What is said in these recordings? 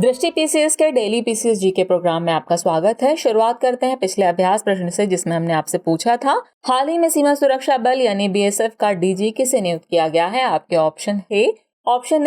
दृष्टि पीसीएस के daily PCS जी के प्रोग्राम में आपका स्वागत है। शुरुआत करते हैं पिछले अभ्यास प्रश्न से, जिसमें हमने आपसे पूछा था हाल ही में सीमा सुरक्षा बल यानी बीएसएफ का डीजी किसे नियुक्त किया गया है। आपके option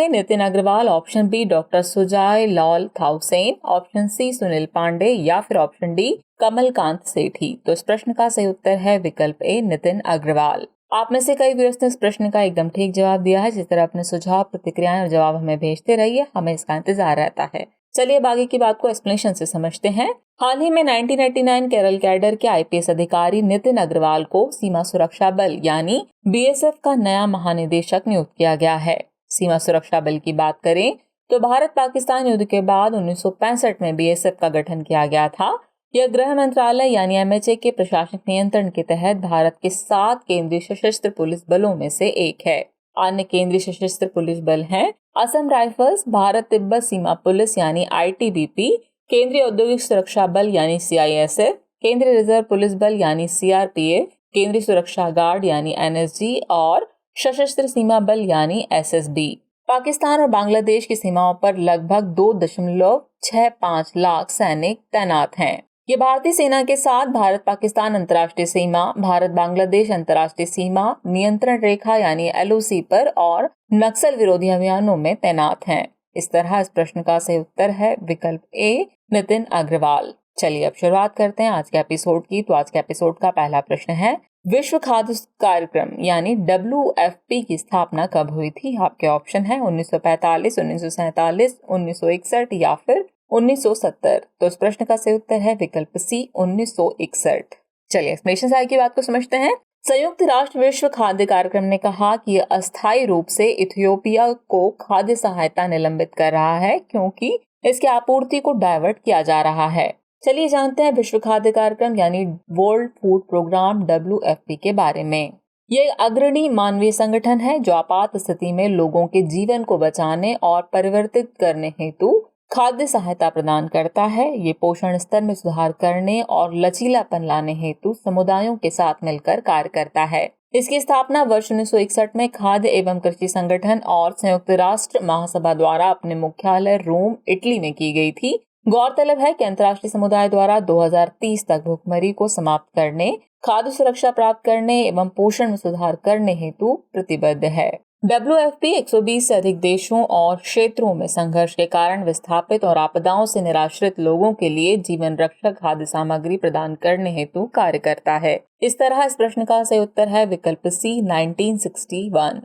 A Nitin Agarwal, option B doctor Sujoy Lal Thaosen, option C Sunil Pandey या फिर ऑप्शन डी कमलकांत सेठी। तो इस प्रश्न का सही उत्तर है विकल्प ए नितिन अग्रवाल। आप में से कई व्यूअर्स ने इस प्रश्न का एकदम ठीक जवाब दिया है। जिस तरह अपने सुझाव, प्रतिक्रियाएं और जवाब हमें भेजते रहिए, हमें इसका इंतजार रहता है। चलिए अब आगे की बात को एक्सप्लेनेशन से समझते हैं। हाल ही में 1989 केरल कैडर के आईपीएस अधिकारी नितिन अग्रवाल को सीमा सुरक्षा बल यानी बीएसएफ का नया महानिदेशक नियुक्त किया गया है। सीमा सुरक्षा बल की बात करें तो भारत पाकिस्तान युद्ध के बाद 1965 में बीएसएफ का गठन किया गया था। यह गृह मंत्रालय यानी एमएचए के प्रशासनिक नियंत्रण के तहत भारत के 7 केंद्रीय सशस्त्र पुलिस बलों में से एक है। अन्य केंद्रीय सशस्त्र पुलिस बल हैं असम राइफल्स, भारत तिब्बत सीमा पुलिस यानी आईटीबीपी, केंद्रीय औद्योगिक सुरक्षा बल यानी सीआईएसएफ, केंद्रीय रिजर्व पुलिस बल यानी सीआरपीएफ, केंद्रीय सुरक्षा गार्ड यानी एनएसजी और सशस्त्र सीमा बल यानी एसएसबी। पाकिस्तान और बांग्लादेश की सीमाओं पर लगभग 2.65 लाख सैनिक तैनात हैं। ये भारतीय सेना के साथ भारत पाकिस्तान अंतर्राष्ट्रीय सीमा, भारत बांग्लादेश अंतर्राष्ट्रीय सीमा, नियंत्रण रेखा यानी एलओसी पर और नक्सल विरोधी अभियानों में तैनात हैं। इस तरह इस प्रश्न का सही उत्तर है विकल्प ए नितिन अग्रवाल। चलिए अब शुरुआत करते हैं आज के एपिसोड की। तो आज के एपिसोड का पहला प्रश्न है, विश्व खाद्य कार्यक्रम यानी WFP की स्थापना कब हुई थी। आपके ऑप्शन है 1945, 1947, 1961 या फिर 1970। तो इस प्रश्न का सही उत्तर है विकल्प सी 1961। चलिए एक्सप्लेनेशन से आगे की बात को समझते हैं। संयुक्त राष्ट्र विश्व खाद्य कार्यक्रम ने कहा कि यह अस्थायी रूप से इथियोपिया को खाद्य सहायता निलंबित कर रहा है क्योंकि इसकी आपूर्ति को डाइवर्ट किया जा रहा है। चलिए जानते हैं विश्व खाद्य कार्यक्रम यानी वर्ल्ड फूड प्रोग्राम WFP के बारे में। यह अग्रणी मानवीय संगठन है जो आपात स्थिति में लोगों के जीवन को बचाने और परिवर्तित करने हेतु खाद्य सहायता प्रदान करता है। ये पोषण स्तर में सुधार करने और लचीलापन लाने हेतु समुदायों के साथ मिलकर कार्य करता है। इसकी स्थापना वर्ष 1961 में खाद्य एवं कृषि संगठन और संयुक्त राष्ट्र महासभा द्वारा अपने मुख्यालय रोम, इटली में की गई थी। गौरतलब है कि अंतर्राष्ट्रीय समुदाय द्वारा 2030 तक भूखमरी को समाप्त करने, खाद्य सुरक्षा प्राप्त करने एवं पोषण में सुधार करने हेतु प्रतिबद्ध है। WFP 120 से अधिक देशों और क्षेत्रों में संघर्ष के कारण विस्थापित और आपदाओं से निराश्रित लोगों के लिए जीवन रक्षक खाद्य सामग्री प्रदान करने हेतु कार्य करता है। इस तरह इस प्रश्न का सही उत्तर है विकल्प सी 1961।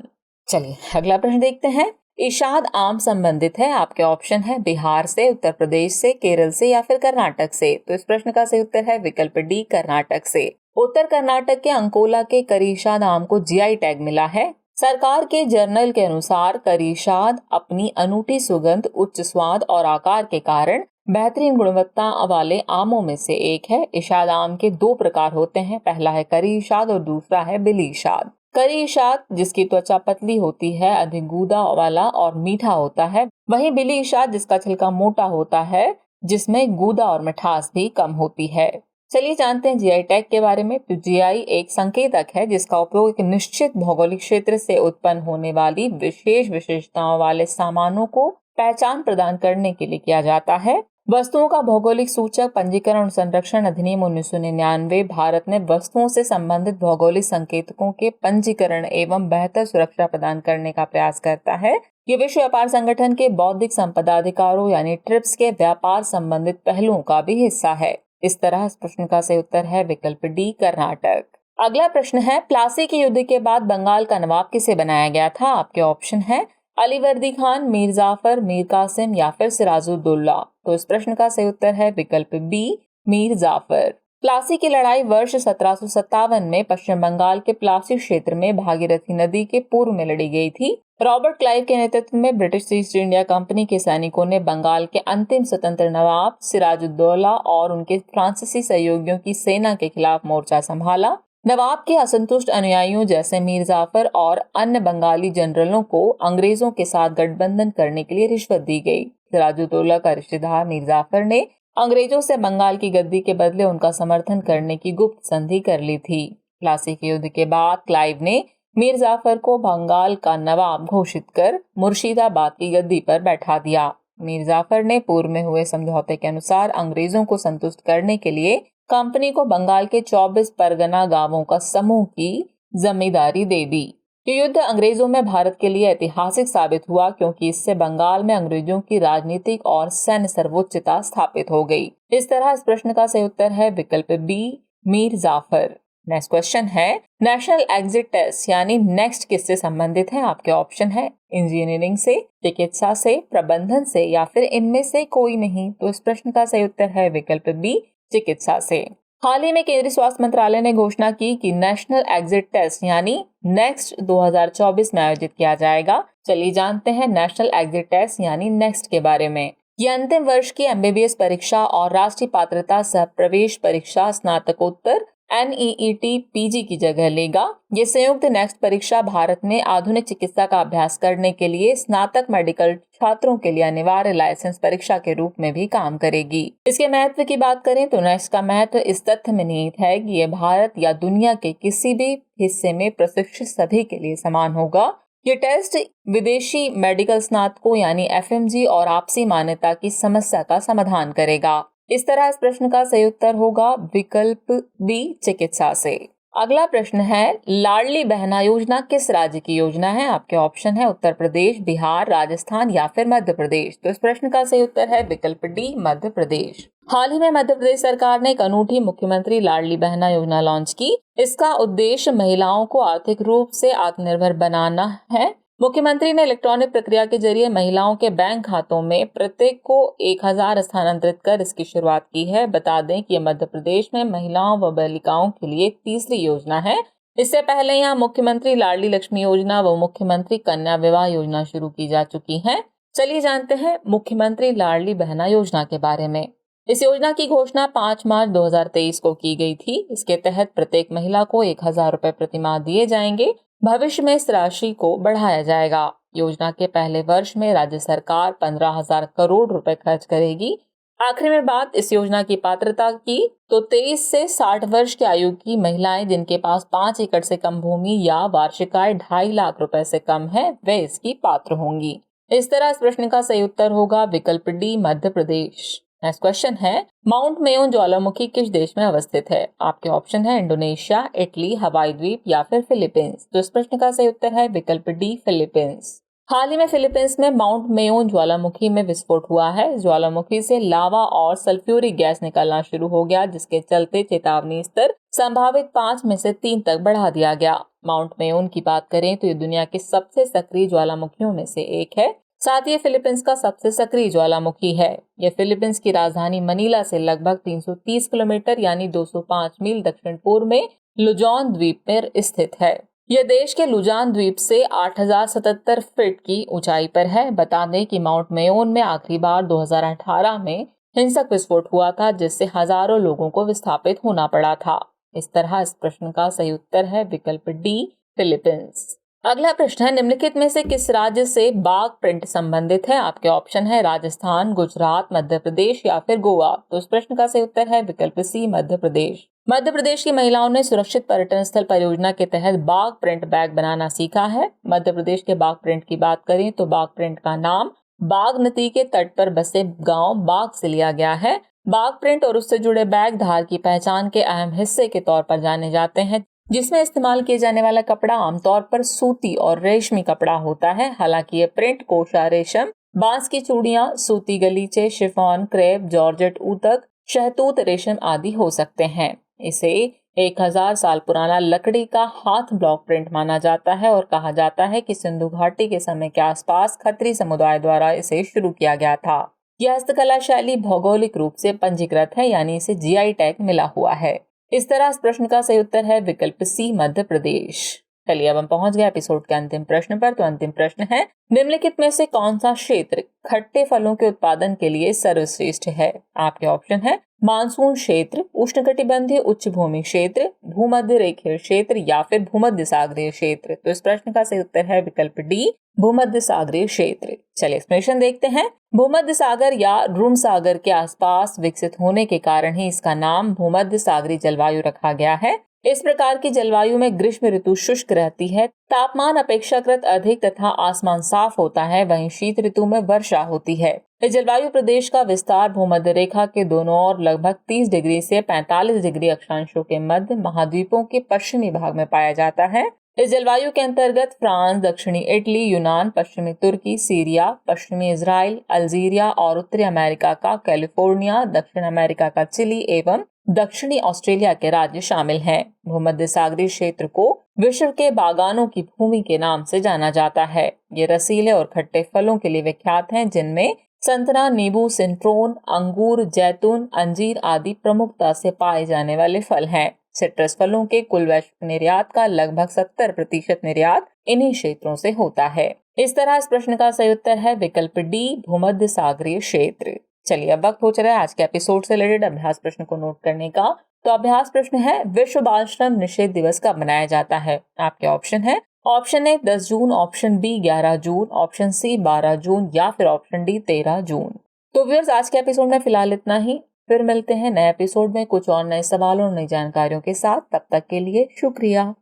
चलिए अगला प्रश्न देखते हैं। इशाद आम संबंधित है। आपके ऑप्शन है बिहार से, उत्तर प्रदेश से, केरल से या फिर कर्नाटक से। तो इस प्रश्न का सही उत्तर है विकल्प डी कर्नाटक से। उत्तर कर्नाटक के अंकोला के करीशाद आम को जीआई टैग मिला है। सरकार के जर्नल के अनुसार करीशाद अपनी अनूठी सुगंध, उच्च स्वाद और आकार के कारण बेहतरीन गुणवत्ता वाले आमों में से एक है। इशाद आम के 2 प्रकार होते हैं, पहला है करीशाद और दूसरा है बिलीशाद। करीशाद जिसकी त्वचा पतली होती है, अधिक गूदा वाला और मीठा होता है। वहीं बिलीशाद जिसका छिलका मोटा होता है, जिसमें गूदा और मिठास भी कम होती है। चलिए जानते हैं जीआई टैग के बारे में। तो जीआई एक संकेतक है जिसका उपयोग एक निश्चित भौगोलिक क्षेत्र से उत्पन्न होने वाली विशेष विशेषताओं वाले सामानों को पहचान प्रदान करने के लिए किया जाता है। वस्तुओं का भौगोलिक सूचक पंजीकरण और संरक्षण अधिनियम 1999 भारत में वस्तुओं से संबंधित भौगोलिक संकेतकों के पंजीकरण एवं बेहतर सुरक्षा प्रदान करने का प्रयास करता है। ये विश्व व्यापार संगठन के बौद्धिक संपदा अधिकारों यानी ट्रिप्स के व्यापार संबंधित पहलुओं का भी हिस्सा है। इस तरह इस प्रश्न का सही उत्तर है विकल्प डी कर्नाटक। अगला प्रश्न है, प्लासी के युद्ध के बाद बंगाल का नवाब किसे बनाया गया था। आपके ऑप्शन है अलीवर्दी खान, मीर जाफर, मीर कासिम या फिर सिराजुद्दौला। तो इस प्रश्न का सही उत्तर है विकल्प बी मीर जाफर। प्लासी की लड़ाई वर्ष 1757 में पश्चिम बंगाल के प्लासी क्षेत्र में भागीरथी नदी के पूर्व में लड़ी गई थी। रॉबर्ट क्लाइव के नेतृत्व में ब्रिटिश ईस्ट इंडिया कंपनी के सैनिकों ने बंगाल के अंतिम स्वतंत्र नवाब सिराजुद्दौला और उनके फ्रांसीसी सहयोगियों की सेना के खिलाफ मोर्चा संभाला। नवाब के असंतुष्ट अनुयायियों जैसे मीर जाफर और अन्य बंगाली जनरलों को अंग्रेजों के साथ गठबंधन करने के लिए रिश्वत दी गई। सिराजुद्दौला का रिश्तेदार मीर जाफर ने अंग्रेजों से बंगाल की गद्दी के बदले उनका समर्थन करने की गुप्त संधि कर ली थी। प्लासी के युद्ध के बाद क्लाइव ने मीर जाफर को बंगाल का नवाब घोषित कर मुर्शिदाबाद की गद्दी पर बैठा दिया। मीर जाफर ने पूर्व में हुए समझौते के अनुसार अंग्रेजों को संतुष्ट करने के लिए कंपनी को बंगाल के 24 परगना गांवों का समूह की जिम्मेदारी दे दी। ये युद्ध अंग्रेजों में भारत के लिए ऐतिहासिक साबित हुआ, क्योंकि इससे बंगाल में अंग्रेजों की राजनीतिक और सैन्य सर्वोच्चता स्थापित हो गई। इस तरह इस प्रश्न का सही उत्तर है विकल्प B, Mir Jafar. Next question है, नेशनल एग्जिट टेस्ट यानी नेक्स्ट किससे संबंधित है? आपके ऑप्शन है इंजीनियरिंग से, चिकित्सा से, प्रबंधन से या फिर इनमें से कोई नहीं। तो इस प्रश्न का सही उत्तर है विकल्प बी, चिकित्सा से। हाल ही में केंद्रीय स्वास्थ्य मंत्रालय ने घोषणा की कि नेशनल एग्जिट टेस्ट यानी नेक्स्ट 2024 में आयोजित किया जाएगा। चलिए जानते हैं नेशनल एग्जिट टेस्ट यानी नेक्स्ट के बारे में। ये अंतिम वर्ष की एमबीबीएस परीक्षा और राष्ट्रीय पात्रता सह प्रवेश परीक्षा स्नातकोत्तर NEET PG की जगह लेगा। ये संयुक्त नेक्स्ट परीक्षा भारत में आधुनिक चिकित्सा का अभ्यास करने के लिए स्नातक मेडिकल छात्रों के लिए अनिवार्य लाइसेंस परीक्षा के रूप में भी काम करेगी। इसके महत्व की बात करें तो नेक्स्ट का महत्व इस तथ्य में निहित है कि ये भारत या दुनिया के किसी भी हिस्से में प्रशिक्षित सभी के लिए समान होगा। ये टेस्ट विदेशी मेडिकल स्नातकों यानी FMG और आपसी मान्यता की समस्या का समाधान करेगा। इस तरह इस प्रश्न का सही उत्तर होगा विकल्प बी, चिकित्सा से। अगला प्रश्न है, लाडली बहना योजना किस राज्य की योजना है? आपके ऑप्शन है उत्तर प्रदेश, बिहार, राजस्थान या फिर मध्य प्रदेश। तो इस प्रश्न का सही उत्तर है विकल्प डी, मध्य प्रदेश। हाल ही में मध्य प्रदेश सरकार ने एक अनूठी मुख्यमंत्री लाडली बहना योजना लॉन्च की। इसका उद्देश्य महिलाओं को आर्थिक रूप से आत्मनिर्भर बनाना है। मुख्यमंत्री ने इलेक्ट्रॉनिक प्रक्रिया के जरिए महिलाओं के बैंक खातों में प्रत्येक को 1000 स्थानांतरित कर इसकी शुरुआत की है। बता दें कि मध्य प्रदेश में महिलाओं व बालिकाओं के लिए तीसरी योजना है। इससे पहले यहाँ मुख्यमंत्री लाडली लक्ष्मी योजना व मुख्यमंत्री कन्या विवाह योजना शुरू की जा चुकी है। चलिए जानते हैं मुख्यमंत्री लाडली बहना योजना के बारे में। इस योजना की घोषणा 5 मार्च 2023 को की गई थी। इसके तहत प्रत्येक महिला को 1000 रुपए प्रतिमाह दिए जाएंगे। भविष्य में इस राशि को बढ़ाया जाएगा। योजना के पहले वर्ष में राज्य सरकार 15,000 करोड़ रुपए खर्च करेगी। आखिर में बात इस योजना की पात्रता की तो 23 से 60 वर्ष की आयु की महिलाएं जिनके पास 5 एकड़ से कम भूमि या वार्षिक आय 2.5 लाख रुपए से कम है वे इसकी पात्र होंगी। इस तरह इस प्रश्न का सही उत्तर होगा विकल्प D, Madhya Pradesh. Next question है, माउंट मेयोन ज्वालामुखी किस देश में अवस्थित है? आपके ऑप्शन है इंडोनेशिया, इटली, हवाई द्वीप या फिर फिलीपींस। तो इस प्रश्न का सही उत्तर है विकल्प डी, फिलीपींस। हाल ही में फिलीपींस में माउंट मेयोन ज्वालामुखी में विस्फोट हुआ है। ज्वालामुखी से लावा और सल्फ्यूरिक गैस निकलना शुरू हो गया, जिसके चलते चेतावनी स्तर संभावित 5 में से 3 तक बढ़ा दिया गया। माउंट मेयोन की बात करें तो ये दुनिया के सबसे सक्रिय ज्वालामुखियों में से एक है। साथ ही फिलीपींस का सबसे सक्रिय ज्वालामुखी है। यह फिलीपींस की राजधानी मनीला से लगभग 330 किलोमीटर यानी 205 मील दक्षिण पूर्व में लुजॉन द्वीप पर स्थित है। यह देश के लुजॉन द्वीप से 8077 फीट की ऊंचाई पर है। बता दें कि माउंट मेयोन में आखिरी बार 2018 में हिंसक विस्फोट हुआ था, जिससे हजारों लोगों को विस्थापित होना पड़ा था। इस तरह इस प्रश्न का सही उत्तर है विकल्प डी, फिलीपींस। अगला प्रश्न है, निम्नलिखित में से किस राज्य से बाघ प्रिंट संबंधित है? आपके ऑप्शन है राजस्थान, गुजरात, मध्य प्रदेश या फिर गोवा। तो इस प्रश्न का सही उत्तर है विकल्प सी, मध्य प्रदेश। मध्य प्रदेश की महिलाओं ने सुरक्षित पर्यटन स्थल परियोजना के तहत बाघ प्रिंट बैग बनाना सीखा है। मध्य प्रदेश के बाघ प्रिंट की बात करें तो बाघ प्रिंट का नाम बाघ नदी के तट पर बसे गांव बाघ से लिया गया है। बाघ प्रिंट और उससे जुड़े बैग धार की पहचान के अहम हिस्से के तौर पर जाने जाते हैं, जिसमें इस्तेमाल किए जाने वाला कपड़ा आमतौर पर सूती और रेशमी कपड़ा होता है। हालांकि ये प्रिंट कोशा रेशम, बांस की चूड़ियां, सूती गलीचे, शिफॉन, क्रेप, जॉर्जेट ऊतक, शहतूत रेशम आदि हो सकते हैं। इसे 1000 साल पुराना लकड़ी का हाथ ब्लॉक प्रिंट माना जाता है और कहा जाता है कि सिंधु घाटी के समय के आसपास खत्री समुदाय द्वारा इसे शुरू किया गया था। यह हस्तकला शैली भौगोलिक रूप से पंजीकृत है, यानी इसे GI टैग मिला हुआ है। इस तरह इस प्रश्न का सही उत्तर है विकल्प सी, मध्य प्रदेश। चलिए अब हम पहुंच गए एपिसोड के अंतिम प्रश्न पर। तो अंतिम प्रश्न है, निम्नलिखित में से कौन सा क्षेत्र खट्टे फलों के उत्पादन के लिए सर्वश्रेष्ठ है? आपके ऑप्शन है मानसून क्षेत्र, उष्णकटिबंधीय उच्च भूमि क्षेत्र, भूमध्य रेखीय क्षेत्र या फिर भूमध्य सागरीय क्षेत्र। तो इस प्रश्न का सही उत्तर है विकल्प डी, भूमध्य सागरीय क्षेत्र। चलिए एक्सप्लेनेशन देखते हैं। भूमध्य सागर या रुम सागर के आसपास विकसित होने के कारण ही इसका नाम भूमध्य सागरीय जलवायु रखा गया है। इस प्रकार की जलवायु में ग्रीष्म ऋतु शुष्क रहती है, तापमान अपेक्षाकृत अधिक तथा आसमान साफ होता है। वहीं शीत ऋतु में वर्षा होती है। इस जलवायु प्रदेश का विस्तार भूमध्य रेखा के दोनों ओर लगभग 30 डिग्री से 45 डिग्री अक्षांशों के मध्य महाद्वीपों के पश्चिमी भाग में पाया जाता है। इस जलवायु के अंतर्गत फ्रांस, दक्षिणी इटली, यूनान, पश्चिमी तुर्की, सीरिया, पश्चिमी इजराइल, अल्जीरिया और उत्तरी अमेरिका का कैलिफोर्निया, दक्षिण अमेरिका का चिली एवं दक्षिणी ऑस्ट्रेलिया के राज्य शामिल हैं। भूमध्य सागरीय क्षेत्र को विश्व के बागानों की भूमि के नाम से जाना जाता है। ये रसीले और खट्टे फलों के लिए विख्यात हैं, जिनमें संतरा, नींबू, सिट्रोन, अंगूर, जैतून, अंजीर आदि प्रमुखता से पाए जाने वाले फल हैं। सिट्रस फलों के कुल वैश्विक निर्यात का लगभग 70% निर्यात इन्हीं क्षेत्रों से होता है। इस तरह इस प्रश्न का सही उत्तर है विकल्प डी, भूमध्य सागरीय क्षेत्र। चलिए अब वक्त हो चला है आज के एपिसोड से रिलेटेड अभ्यास प्रश्न को नोट करने का। तो अभ्यास प्रश्न है, विश्व बाल श्रम निषेध दिवस कब मनाया जाता है? आपके ऑप्शन है, ऑप्शन ए 10 जून, ऑप्शन बी 11 जून, ऑप्शन सी 12 जून या फिर ऑप्शन डी 13 जून। तो व्यूअर्स, आज के एपिसोड में फिलहाल इतना ही। फिर मिलते हैं नए एपिसोड में कुछ और नए सवालों और नई जानकारियों के साथ। तब तक के लिए शुक्रिया।